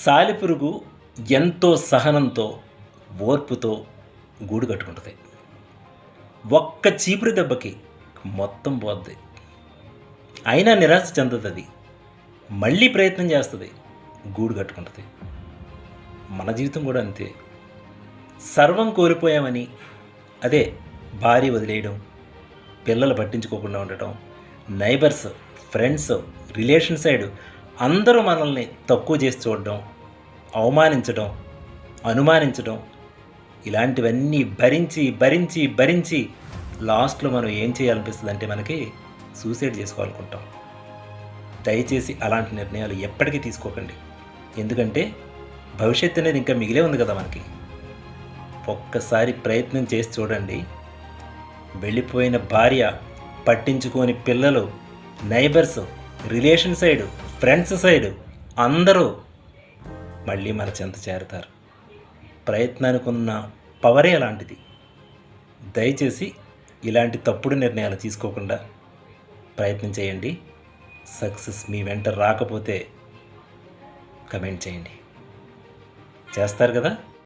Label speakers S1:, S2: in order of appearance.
S1: సాలెపురుగు ఎంతో సహనంతో, ఓర్పుతో గూడు కట్టుకుంటది. ఒక్క చీపురు దెబ్బకి మొత్తం పోద్ది. అయినా నిరాశ చెందదది. మళ్ళీ ప్రయత్నం చేస్తది. గూడు కట్టుకుంటది. మన జీవితం కూడా అంతే. సర్వం కోల్పోయామని, అదే భార్య వదిలేయడం, పిల్లలు పట్టించుకోకుండా ఉండటం, నైబర్స్, ఫ్రెండ్స్, రిలేషన్ సైడ్ అందరూ మనల్ని తక్కువ చేసి చూడడం, అవమానించడం, అనుమానించడం, ఇలాంటివన్నీ భరించి భరించి భరించి లాస్ట్లో మనం ఏం చేయాలనిపిస్తుంది అంటే మనకి సూసైడ్ చేసుకోవాలనుకుంటాం. దయచేసి అలాంటి నిర్ణయాలు ఎప్పటికీ తీసుకోకండి. ఎందుకంటే భవిష్యత్తు అనేది ఇంకా మిగిలే ఉంది కదా మనకి. ఒక్కసారి ప్రయత్నం చేసి చూడండి. వెళ్ళిపోయిన భార్య, పట్టించుకోని పిల్లలు, neighbours, relation side, friends side అందరూ మళ్ళీ మన చెంత చేరతారు. ప్రయత్నానికి ఉన్న పవరే అలాంటిది. దయచేసి ఇలాంటి తప్పుడు నిర్ణయాలు తీసుకోకుండా ప్రయత్నం చేయండి. సక్సెస్ మీ వెంట రాకపోతే కమెంట్ చేయండి. చేస్తారు కదా.